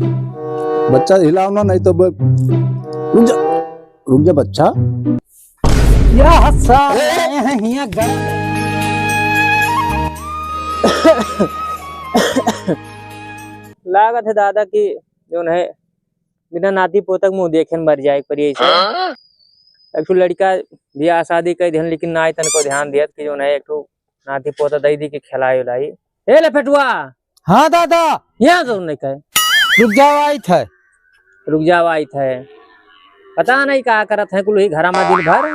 बच्चा हिलाओ ना, नहीं तो रुक जा बच्चा। या हस्सा हिया लागत है दादा की जो है बिना नाती पोतक मुंह देखे मर जाए पर एक ठो लड़का बियाह शादी कर ध्यान, लेकिन ना तन को ध्यान दियत कि जो है एक ठो नाती पोता दई दी के खिलाई उलाई। ए लपेटुआ, हाँ दादा यहाँ तो नहीं कहे रुक जाओ आई थे। रुक जाओ आई थे, पता नहीं क्या करत है कुल ही घर में दिन भर।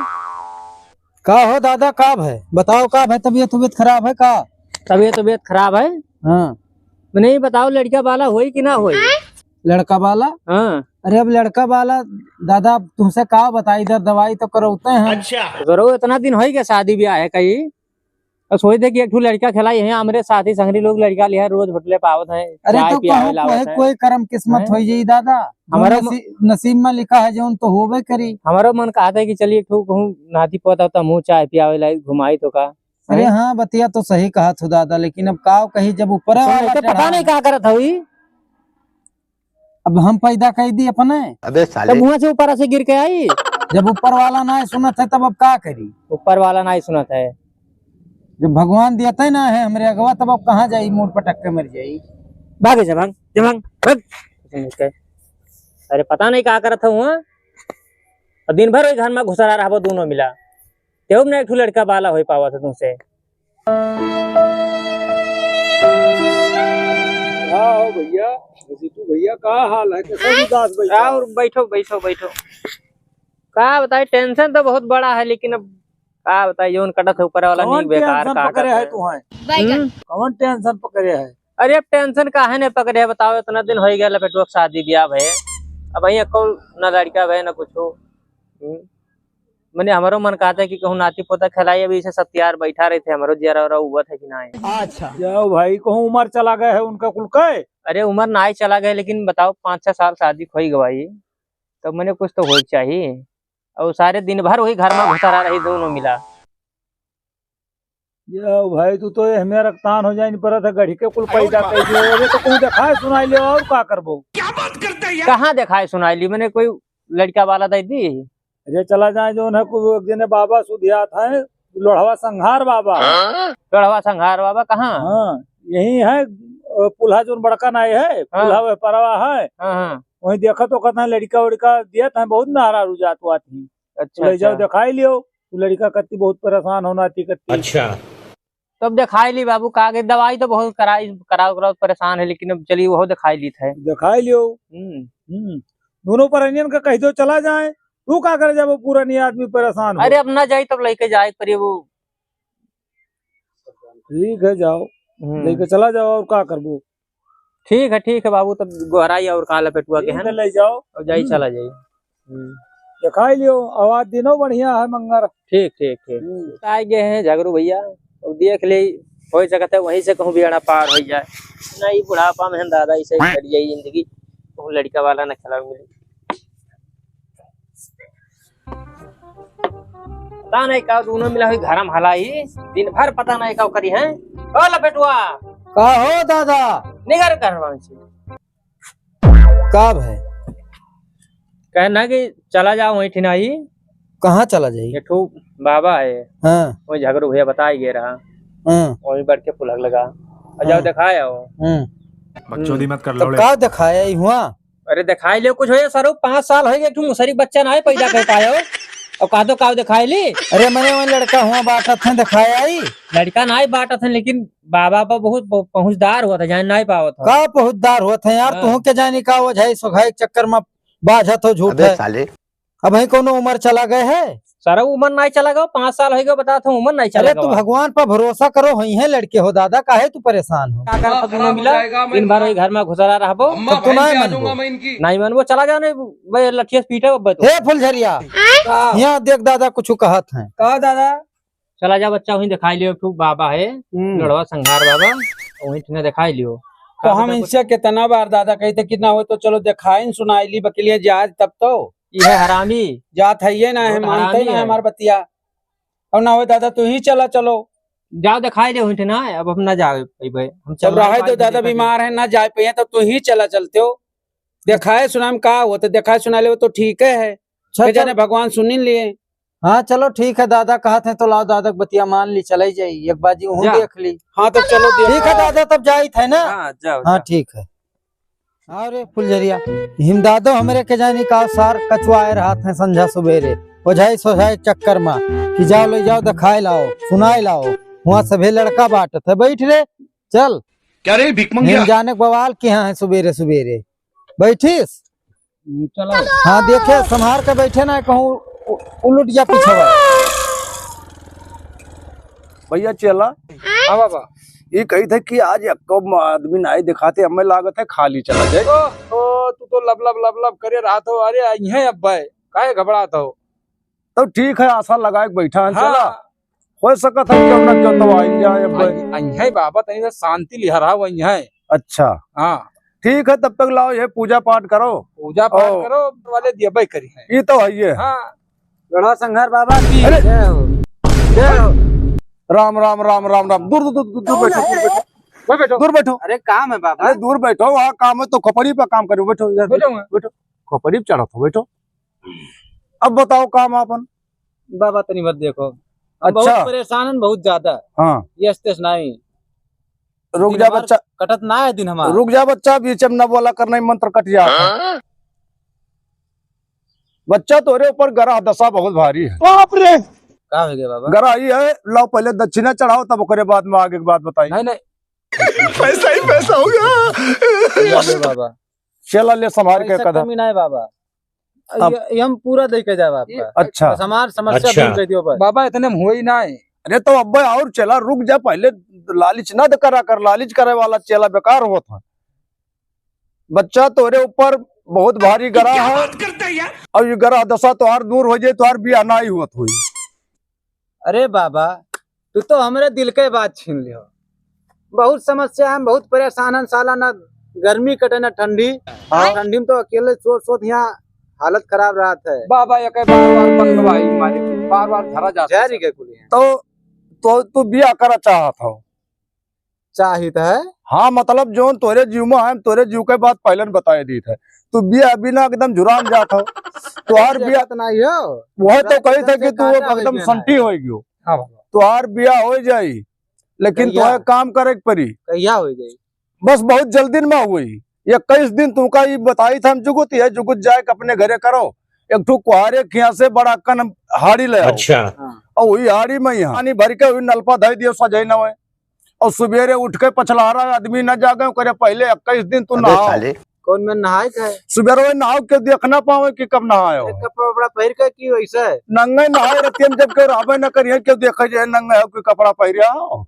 का हो दादा का है बताओ, का है तबीयत खराब है का? तबीयत खराब है। हाँ नहीं बताओ लड़का वाला होई कि ना होई? लड़का वाला? हाँ अरे अब लड़का वाला दादा तुमसे का बताई, इधर दवाई तो करौते हैं। अच्छा जरूर इतना दिन हो गया शादी ब्याह है कहीं, और सोच दे कि एक ठो लड़का खिलाई है हमारे साथी संगरी लोग लड़का लिया रोज होटले पावत है। अरे तो कोई कर्म किस्मत हो जाई दादा, हमारा नसीब में लिखा है जो तो होबे करी। हमारा मन कहता है कि चलिए ठू कहूँ नाती पोता तो मुँह चाय पियावे लाई घुमाई तो का। अरे हाँ बतिया तो सही कहा था दादा, लेकिन अब का कही जब ऊपर पता नहीं क्या करत हुई। अब हम पैदा कर दी अपने, अबे साले तब मुँह से ऊपर से गिर के आई। जब ऊपर वाला ना सुनत है तब अब का करी? ऊपर वाला ना सुनत है, जब भगवान देते है ना है हमरे अगवा, तब अब कहाँ जाई, मोड़ पटक के मर जाई। भागे जभांग जभांग भाग। अरे पता नहीं क्या करत हूँ, और दिन भर घर में घुसरा रहा दोनों मिला, तेब ना एक लड़का वाला हो पावा था तुमसे। भैया भैया का हाल है, कैसे उदास भैया? और बैठो बैठो बैठो। का बताए टेंशन तो बहुत बड़ा है, लेकिन अब का बताए जोन कटत ऊपर वाला नहीं बेकार का पकड़े है तू है कौन टेंशन पकड़े है? अरे अब टेंशन काहे ने पकड़े है बताओ, इतना दिन हो गया लपेटो शादी ब्याह भे, अब वही न लड़का भे न कुछो। मैंने हमारो मन कहता है कि कहूँ नाती पोता खिलाई, अभी इसे सत्यार बैठा रहे थे हमारो जरा हुआ था कि ना। अच्छा जाओ भाई, कहूँ उम्र चला गया है उनका कुल का? अरे उम्र ना ही चला गया, लेकिन बताओ 5-6 साल शादी खोई गवाई, तो मैंने कुछ तो हो चाहिए। और सारे दिन भर वही घर में घुसा रही दोनों मिला। जाओ भाई तू तो हमें रक्तान हो जाए पर था गढ़ी के कुल पैदा कर दियो। अरे तो कोई दिखाए सुनाई ले और का करबो? क्या बात करते हैं? कहाँ दिखाए सुनाई ली मैंने, कोई लड़का वाला दे दी। अरे चला जाए जो है कोई बाबा सुधिया था लोढ़वा संहार बाबा। लोढ़वा संहार बाबा कहाँ? हाँ यही है पुल्हा जो बड़का नाई है, पुल्हा वह परवा है। वही देखा तो कहता है लड़का उड़का दिया था, बहुत नारा रुझात हुआ थी। अच्छा ले जाओ दिखाई लियो, लड़का कत्ती बहुत परेशान होना थी कत्ती। अच्छा तब दिखाई ली बाबू, कागज दवाई तो बहुत कराओ परेशान है, लेकिन अब चलिए वो दिखाई ली था। दिखाई लियो। दोनों पर का कह दो चला जाए, तू क्या करे जब वो पूरा नहीं आदमी परेशान हो? अरे अब ना जाए तब लेके जाए पर वो। ठीक है जाओ लेके चला जाओ, और क्या करबो? ठीक है बाबू, तब गोहराई और काला पेटुआ के है ले जाओ और जाई चला जाइए। दिखाई लियो, आवाज दिनो बढ़िया है मंगर। ठीक आए गए हैं झगड़ू भैया, और देख ले हो सकता है वहीं से कहूँ बेड़ा पार हो जाए। नहीं बुढ़ापा में दादा इसे कट जाए जिंदगी, कहूँ लड़का वाला न खिला मिले। पता नहीं का दोनों मिला हुई घर में हलाई दिन भर, पता नहीं का करी है। ओ लपेटुआ का हो दादा? निगर करवा कब है कहना कि चला जाओ वहीं ठिनाई। कहाँ चला जाइए? ठू बाबा है हाँ वही झगड़ू भैया बता ही गए रहा, वहीं बैठ के पुलक लगा और जाओ दिखाया हो। बकचोदी मत कर लो। का दिखाया ही हुआ? अरे दिखाई ले कुछ हो सर, 5 साल हो गए मुसरी बच्चा ना पैदा कर पायो, और का तो का दिखाई ली। अरे मैंने वही लड़का हुआ बाटा था दिखाया ही, लड़का ना ही बाटा था, लेकिन बाबा पर बहुत पहुँचदार हुआ था, जान नहीं पावा था। का पहुँचदार हुआ था यार? तू के जाने का वो झाई सुखाई चक्कर में बाझा तो झूठ है साले। अब वही कोनो उम्र चला गए है सारा उम्र नहीं चला गया, 5 साल हो गए बता था उम्र नहीं चला। अरे तू भगवान पर भरोसा करो, वही है लड़के हो दादा, काहे तू परेशान हो? क्या कर दोनों मिला दिन भर घर में घुसरा रहा, तू नहीं मन वो चला जाने लठिया पीटे। हे फुलझरिया यहाँ देख दादा कुछ कहा था। कहा दादा? चला जा बच्चा वहीं दिखाई लियो, ठूक बाबा है लड़वा संघार बाबा, वहीं तुमने दिखाई लियो। तो हम इनसे कितना बार दादा कहते कितना हो तो चलो दिखाई सुनाई ली बकलिया जात, तब तो ये हरामी जात है ये ना है, मानते ना है हमारे बतिया। और ना हो दादा तू ही चला चलो, जाओ दिखाई ले हुई ना, अब हम ना जाए हम चल रहा है तो दादा बीमार है ना जा पे तो तू ही चला चलते हो। दिखाए सुनाए में का हो तो दिखाए सुना ले तो ठीक है चल जाने भगवान सुन ही लिए। हाँ चलो ठीक है, दादा कहते हैं तो लाओ दादा के बतिया मान ली, चले जाई एक बाजी वहाँ जा। देख ली। हाँ तो चलो ठीक है दादा, तब जाई थे ना। हाँ जाओ हाँ ठीक है। अरे फुलझरिया हिमदादो हमरे के जानी का सार कचुआए रहत है संझा सुबेरे ओझाई सोझाई चक्कर में कि जाओ ले जाओ दिखाए लाओ सुनाए लाओ, वहाँ सभी लड़का बांटत है। बैठ रे चल, क्या रे भिकमंगिया? हिम जाने के बवाल के यहाँ है सुबेरे सुबेरे। बैठिस? चलो। हाँ देखे संभार के बैठे ना कहूँ उलट जा पीछे। भैया चला हाँ बाबा ये कही थे कि आज आदमी नाई दिखाते हमें लागत है खाली चला जाए। ओ तू तो लब लब लब लब करे रहा तो अरे यही अब भाई काहे घबरात हो? तो ठीक है आशा लगाए के बैठा है। हाँ। चला हो सकता है क्यों ना क्यों तो आई जाए अब भाई। यही बाबा तनी से शांति लिहरा वही है। अच्छा हाँ ठीक है, तब तक लाओ ये पूजा पाठ करो, पूजा पाठ ओ। करो वाले दिया भाई करी है। ये तो है ये। हाँ गढ़वा संघार बाबा की अरे! जय हो, जय हो। राम राम राम राम राम। दूर दूर दूर दूर बैठो, दूर बैठो, भाई बैठो। दूर बैठो। अरे काम है बाबा। अरे दूर बैठो, वहाँ काम है तो खोपड़ी पे काम करो। बैठो इधर बैठो बैठो, खोपड़ी पे चढ़ो तो बैठो। अब बताओ काम अपन। बाबा तनी मत देखो, अच्छा। बहुत परेशान है बहुत ज्यादा। हाँ ये स्टेज नहीं रुक दिन जा भर बच्चा, कटत ना है दिन हमारा। रुक जा बच्चा, बीच में न बोला करना मंत्र कट जाता। बच्चा तोरे ऊपर गरा दशा बहुत भारी है। बाप रे का हो गया बाबा? गरा ही है, लाओ पहले दक्षिणा चढ़ाओ तब ओकरे बाद में आगे की बात बताई। नहीं नहीं पैसा ही पैसा हो गया। ले बाबा चला ले संभाल के पैसा कदम। कमी नहीं बाबा। अब- ये हम पूरा दे के जाए आपका। अच्छा बस हमार समस्या दूर कर दियो बस। बाबा इतने में हुआ ही ना है। अरे तो अब और चला, रुक जा पहले, लालच न करा कर, लालच करे वाला चेला बेकार होता। बच्चा तोरे ऊपर बहुत भारी गरा है और ये गरा दशा तोहार दूर हो जाए तोहार बियाह ना ही हुआ हुई। अरे बाबा तू तो हमरे दिल के बात छीन लियो। बहुत समस्या है, बहुत परेशान है। साला ना गर्मी कटे ना ठंडी। ठंडी में तो अकेले सोच सोच यहाँ हालत खराब रहा है। बाबा ये बार बार बनवाई मारी बार बार धरा जाता है के कुली तो तू बियाह करा चाहत हो? चाहित है। हाँ मतलब जो तोरे जीव में है, तोरे जीव के बात पहले बताए दी थे। तू बियाह बिना एकदम जुरान जात हो। तुहार बियाह नहीं हो वह तो कही था कि तू एकदम संठी होगी। हाँ बाबा तुहार बियाह हो जाई, लेकिन कहिया? तुहे काम करे के पड़ी। कहिया हो जाए? बस बहुत जल्दी में हुई। 21 दिन तुमका ये बताई था हम जुगुत है, जुगुत जाए के अपने घरे करो। एक ठू कुहारे खिया से बड़ा कन हाड़ी ले आओ। अच्छा और वही हाड़ी में यहाँ पानी भर के नलपा धई दियो सजाई न हुए। और सुबेरे उठ के पछलारा आदमी न जागे करे पहले 21 दिन तू नहाओ। कौन में नहाए है? सुबेरे नहाओ के देखना पाओ कि कब नहाए हो। कपड़ा वपड़ा पहन के की वैसे नंगे नहाए रतियम जब के राबे न करिए क्यों देखे जाए नंगे हो कि कपड़ा पहरिया हो।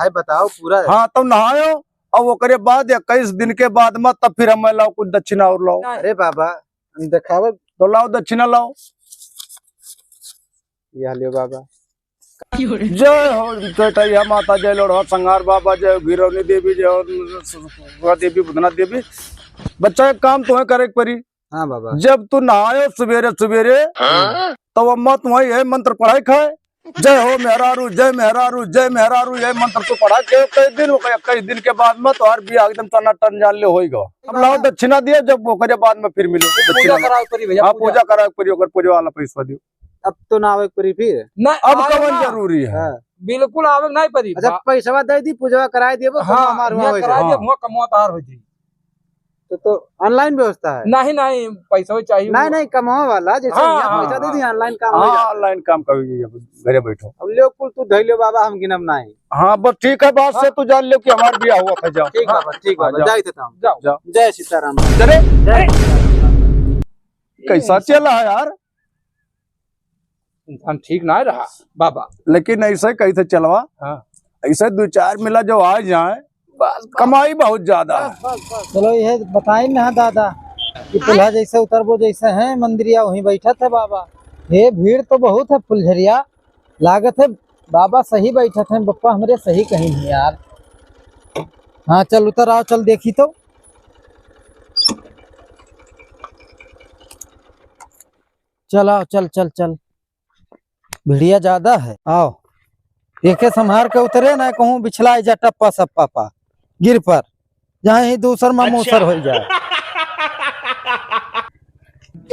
है बताओ पूरा। हाँ तब नहायो और ओकरे बाद 21 दिन के बाद में तब फिर हम लाओ कुछ दक्षिणा और लाओ। अरे बाबा दिखावे तो लाओ दक्षिणा लाओ। यह लियो बाबा। जय हो चैतैया माता, जय लोढ़ा संगार बाबा, जय हो गिरौनी देवी, जय हो देवी बुधनाथ देवी। बच्चा एक काम तुम्हें करे के परी। हाँ बाबा। जब तू नहायो सुबेरे सुबेरे तो अम्मा तुम्हें यह मंत्र पढ़ाई खाए, जय हो मेहरारू, जय मेहरारू, जय मेहरारू। यह मंत्र तू पढ़ा के 21 दिन के बाद में तो हर बिया एकदम टना टन जान ले होगा। अब लाओ दक्षिणा दिया, जब ओकरे बाद में फिर मिलो पूजा कराओ परी भैया। हाँ पूजा करा परी, ओकर पूजा वाला पैसा दियो। अब तो ना आवे परी फिर अब कवन जरूरी है? बिल्कुल आवे नहीं परी। अच्छा पैसा दे दी पूजा कराए देबो। हाँ हमार हुआ कराए दे हुआ कमवा तार हो जी। तो ऑनलाइन व्यवस्था है? नहीं नहीं पैसा चाहिए। नहीं नहीं कमावा वाला जैसे पैसा दे दी ऑनलाइन काम हो जाता है। ऑनलाइन काम कर घरे बैठो। अब ले कुल तू धइलो बाबा, हम गिनम नहीं। हाँ बस ठीक है, बात से तू जान लो कि हमारा बियाह हुआ था। जाओ ठीक बाबा, ठीक बाबा, जाई थे हम। जाओ जाओ। जय सीताराम। अरे कैसा चला है यार? इंसान ठीक ना रहा बाबा। लेकिन ऐसे कैसे चलवा? ऐसे 2-4 मिला जो आ जाए, बस कमाई बहुत ज्यादा है। चलो ये बताए ना दादा कि पुल्हा जैसे उतरबो जैसे है मंदिरिया वहीं बैठा थे बाबा। ये भीड़ तो बहुत है फुलझरिया, लागत है बाबा सही बैठा थे। बप्पा हमरे सही कहीं नहीं यार। हाँ चल उतर आओ, चल देखी तो। चल आओ, चल चल चल, भिड़िया ज्यादा है। आओ देखे संभार के उतरे ना कहूँ बिछला जा टप्पा सप्पा पा गिर पर, जहाँ ही दूसर में मूसर हो जाए।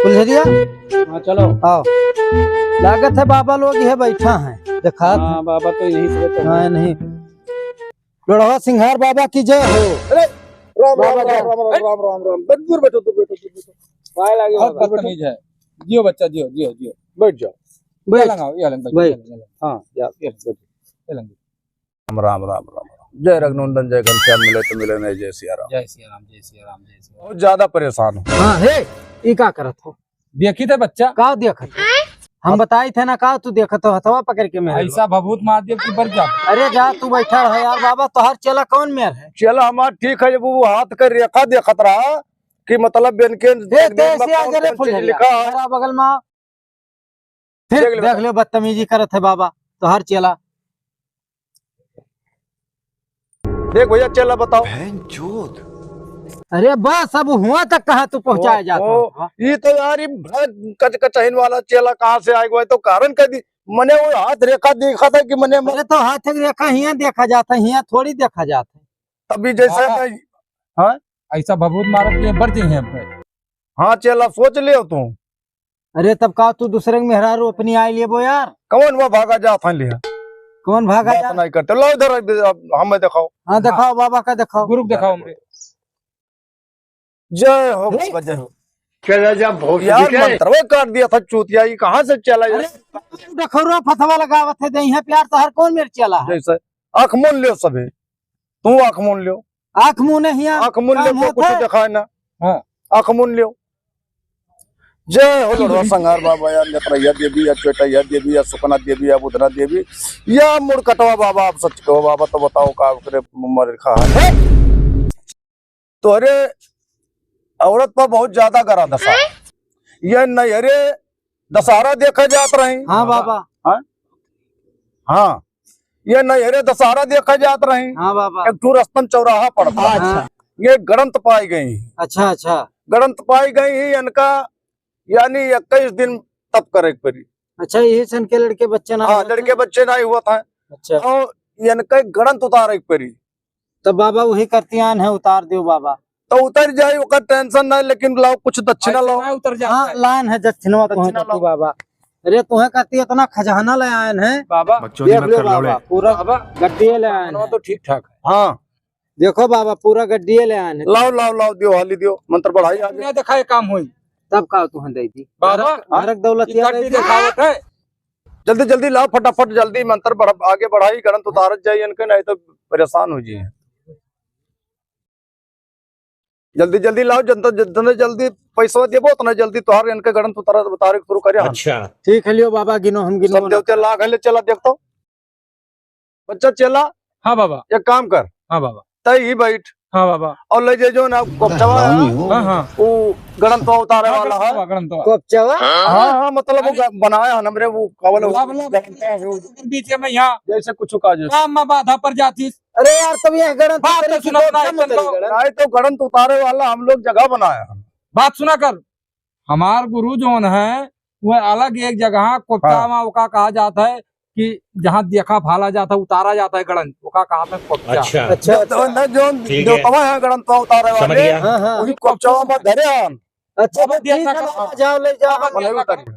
फुलझरिया हाँ चलो। आओ। लागत है बाबा लोग ये बैठा है देखा। हाँ बाबा तो यही से तो हाँ नहीं लोढ़वा सिंघार बाबा की जय हो। राम राम राम राम राम राम राम राम दूर बैठो दूर बैठो पाए लागे बहुत बाबा। बदतमीज है। जियो बच्चा जियो जियो जियो बैठ जाओ। बैठ। लगाओ ये लंग बैठ। हाँ या ये लंग। राम राम राम राम जय रघुनंदन जय घनश्याम मिले तो मिले नहीं जय सिया राम। जय सिया राम जय सिया राम जय सिया। बहुत ज्यादा परेशान हूँ। हाँ हे ई का करत हो? देखी थे बच्चा का देखत हो? हम बताई थे ना का तू देखत हो हथवा पकड़ के मेरे। ऐसा भभूत महादेव की बर जा। अरे जा तू बैठा रह यार बाबा तोहर चला कौन मेर है? चला हमारा ठीक है जब वो हाथ का रेखा देखत रहा कि मतलब बेनके लिखा है। मेरा बगल में आओ। फिर देख लो बदतमीजी करत है बाबा तोहर चला। देख भैया चला बताओ। अरे बस अब हुआ तक कहाँ तू पहुँचाया जाता है? ये तो यार ये कच कचहन वाला चेला कहाँ से आएगा तो कारण कह दी मैंने वो हाथ रेखा देखा था कि मैंने अरे तो हाथ रेखा हिया देखा जाता है हिया थोड़ी देखा जाता है। तभी जैसा हाँ ऐसा भभूत मारत के बढ़ जाए हाँ चेला सोच लियो तू। अरे तब का तू दूसरे के मेहरारू अपनी आई लिए वो यार कौन वो भागा जा था लिया कौन भागा बात जा? नहीं करते लो इधर हमें दिखाओ। हाँ दिखाओ बाबा का दिखाओ। गुरु दिखाओ हमरे। जय हो बाबा जय हो। चला जा बहुत यार मंत्रवे काट दिया था चूतिया ये कहाँ से चला अरे देखो रो फतवा लगावत है दही है प्यार तो हर कौन मेरे चला है? जैसे आँख मून लियो सबे तू आँख मून लियो आँख मुँह नहीं है आँख मून लियो काम तो होता कुछ है। दिखाए ना। हाँ। आँख मून लियो। जय हो लड़वा संगार बाबा या नेत्रया देवी या चोटैया देवी या सुकना देवी या बुधना देवी या मुड़कटवा बाबा आप सच कहो बाबा तो बताओ का करे मर रखा है। तो अरे औरत पर बहुत ज्यादा गरा दशा ये नहीं अरे दशहरा देखा जात रही। हाँ बाबा। हाँ ये नहीं अरे दशहरा देखा जात रही। हाँ बाबा। एक टूरस्तन चौराहा पड़ता है। अच्छा ये गणंत पाई गई अच्छा अच्छा गणंत पाई गई ही इनका यानी 21 दिन तप करे पड़ी। अच्छा यही सन के लड़के बच्चे ना हाँ लड़के बच्चे नहीं हुआ था अच्छा और इनका गणंत उतारे पड़ी तो बाबा वही करतियान है उतार दो बाबा। तो उतर जाये ओकर टेंशन नहीं लेकिन लाओ कुछ दक्षिणा लाओ। उतर जा हाँ लान है दक्षिणवा तुम्हें दक्षिणा करती बाबा। अरे तुम्हें कहती इतना खजाना ले आयन है बाबा। बकचोदी देख मत लो कर लौड़े। बाबा पूरा गड्डिये ले आयन है। तो ठीक ठाक है। हाँ देखो बाबा पूरा गड्डिये ले आयन है। लाओ लाओ लाओ दियो हाली दियो मंत्र बढ़ाई आगे। मैं दिखाए काम हुई तब का तुम्हें दे दी बाबा। नरक दौलत ये कट्टी दिखावत है। जल्दी जल्दी लाओ फटाफट जल्दी मंत्र आगे बढ़ाई गणंत उतारत जाये इनके नहीं तो परेशान हो जाइए। जल्दी जल्दी लाओ जितने जल्दी पैसा देबो उतना जल्दी तुहार इनके गणंत उतारे शुरू करे। अच्छा ठीक है लियो बाबा गिनो हम गिनो सब देवते लाग है ले चला देखता बच्चा चला हाँ बाबा। एक काम कर हाँ बाबा। तय ही बैठ हाँ बाबा। और ले जे जो ना कोपचवा हाँ हाँ वो गणंत उतारे वाला है। कोपचवा हाँ हाँ मतलब वो बनाया है हमरे वो कवल बीच में यहाँ जैसे कुछ का जो राम माँ बाधा पर जाती। अरे यार तब ये गणत बात तो सुनो ना, नहीं तो गणंत उतारे वाला हम लोग जगह बनाया है। बात सुना कर हमार गुरु जोन है वह अलग एक जगह कोपचा में ओका कहा जाता है कि जहाँ देखा भाला जाता है उतारा जाता है गणन ओका कहा था कोपचा। अच्छा अच्छा तो न जो ठीक जो है। तवा है गणंत उतारे समझ वाले गया। हाँ हाँ वही कोपचवा में धरे आन अच्छा बाबा तो ठीक है दिया बाबा, जाओ ले जाओ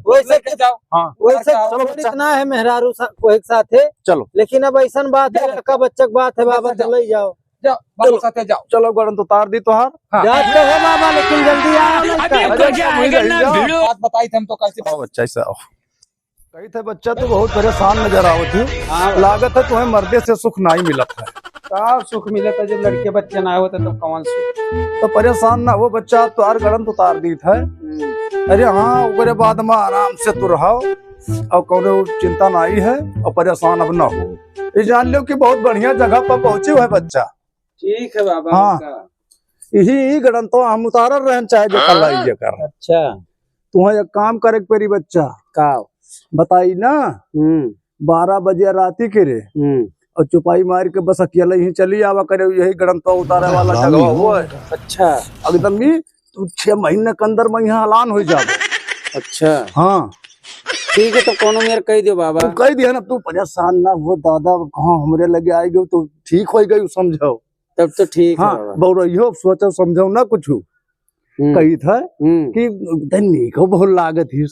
वैसे के जाओ। हाँ वैसे चलो चलो बच्चा। इतना है मेहरारू को एक साथ है चलो लेकिन अब ऐसा बात है लड़का बच्चा की बात है बाबा जाओ। चले जाओ जाओ बाबा साथे जाओ। चलो गणंत उतार दी तुहार। जात तो हो बाबा लेकिन जल्दी आओ लड़का। बात बताई थी हम तो कैसे आओ बच्चा ऐसा आओ कही थे बच्चा तो बहुत परेशान नजर आओ थी लागत है तुम्हें मर्दे से सुख नहीं मिला था। का सुख मिले था जब लड़के बच्चे ना होते तो कौन सुख। तो परेशान ना हो बच्चा तुहार गणंत उतार दी था। अरे हाँ उसके बाद में आराम से तू रहो और कोनो चिंता नहीं है और परेशान अब ना हो। ये जान लो कि बहुत बढ़िया जगह पर पहुंचे हुए बच्चा। ठीक है बाबा। हाँ। यही गणंतो हम उतार रहन चाहे जो कल कर। अच्छा तुम्हें एक काम करे पेरी बच्चा का बताई ना 12 बजे राती के रे और चुपाई मार के बस अकेले ही चली आवा करे यही गणंतो उतारे वाला जगह वो है। अच्छा एकदम ही तू 6 महीने के अंदर में यहाँ ऐलान हो जाओ। अच्छा हाँ ठीक है तो कोनो मेरे कह दियो बाबा। तू कह दिया ना तू परेशान ना वो दादा कहाँ हमरे लगे आई गई तो ठीक हो गई समझो तब तो ठीक हाँ है बहु सोचो समझो ना कुछ कही था कि धनी को बहुत लागत ही।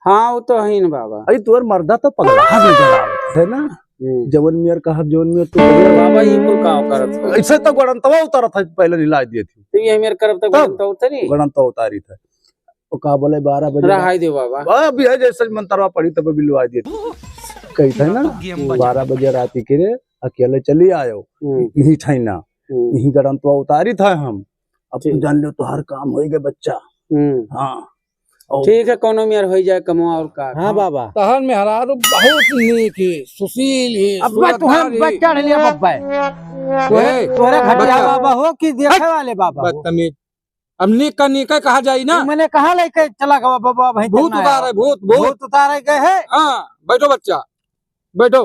हाँ वो तो है ना बाबा। अरे तुअर मर्दा तो पगला है ना जवन मियर कहा जवन मियर तो बाबा ये कुल काम करत ऐसे तो गणतवा उतारा था पहले निला दिए थी तो ये मेरे करब तक तो उतरी गणतवा उतारी था वो का बोले 12 बजे रहाई दे बाबा। अभी है जैसे मंत्रवा पड़ी तब बिलवा दिए कही था ना 12 बजे राती के रे अकेले चली आयो यही ठैना यही गणतवा उतारी था हम। अब तू जान लो तो हर काम हो गए बच्चा। हाँ ठीक है कोनो मेयर हो जाए कमवा और का। हाँ बाबा तहन में हरारो बहुत नीक है, सुशील है, अब्बा तुहन बच्चा ले लिया बब्बा तोरे घटिया बाबा हो कि देखे वाले बाबा हो? बदतमीज। अब नीक का नीक कहा जाए ना। मैंने कहा लेके चला गया बाबा भाई भूत उतारे भूत भूत भूत उतारे गए है। हाँ बैठो बच्चा बैठो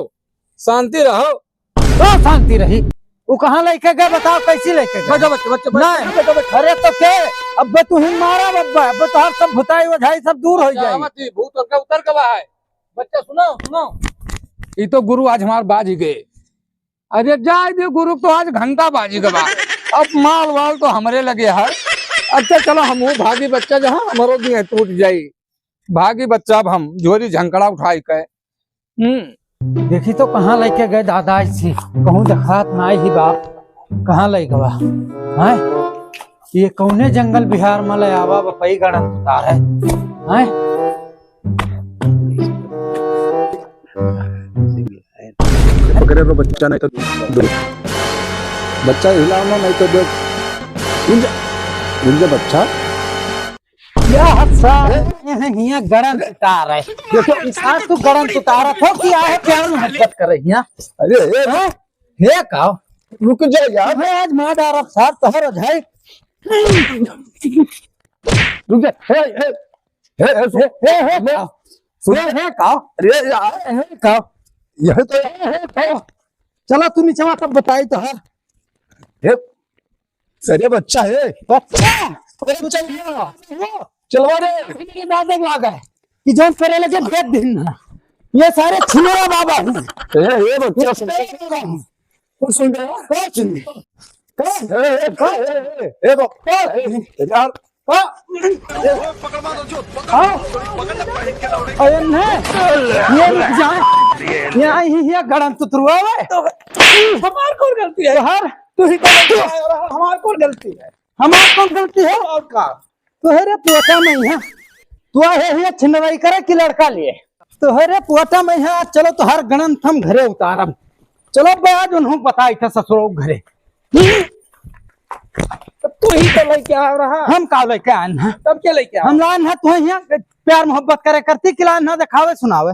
शांति रहो। तो शांति रही वो कहाँ लेके गए बताओ कैसी लेके गए? बैठो बच्चे बच्चे नहीं अरे तो क्या अब तू ही मारा बब्बा अब तो हर सब भुताई वझाई सब दूर हो जाए। भूत उनका उतर गवा है। बच्चा सुनो सुनो ये तो गुरु आज हमारे बाज ही गए। अरे जाए दे गुरु तो आज घंटा बाजी गवा। अब माल वाल तो हमारे लगे है। अच्छा चलो हम वो भागी बच्चा जहाँ हमारो भी टूट जाये भागी बच्चा अब हम झोरी झंकड़ा उठाई के। देखी तो कहाँ लेके गए दादा ऐसी कहूँ देखात ना ही बाप कहाँ ले गवा है ये कौने जंगल बिहार में ले आवा बपई गणन उतार है पकड़े रो बच्चा नहीं तो बच्चा हिलाना नहीं तो देख बच्चा यहाँ गणन उतार है देखो इंसान तू गणन उतारा था कि आए प्यार में हरकत कर रही है। अरे हे का रुक जा यार मैं आज मार डारा साथ तोहर जाए रुक जा हे का अरे यार का यह तो चला तू नीचे तब बताई तो हर सरे बच्चा है चलवा रे दादा लागा है कि जौन करे लगे भेद दिन ये सारे छिनेरा बाबा ये बच्चा सुन रहा सुन यार ये गड़न तुतरुआ हमार कौन गलती है यार तू ही हमार कौन गलती है हमार कौन गलती है और का तुहरे पोटा में है तू है छिनवाई करे कि लड़का लिए तुहरे पोटा में है चलो तो हर गणन हम घरे उतारब चलो आज उन्होंने बताई था ससुरो घरे तू ही तो लेके आ रहा हम का लेके आन तब क्या लेके हम लान है तू यहाँ प्यार मोहब्बत करे करती कि लान ना दिखावे सुनावे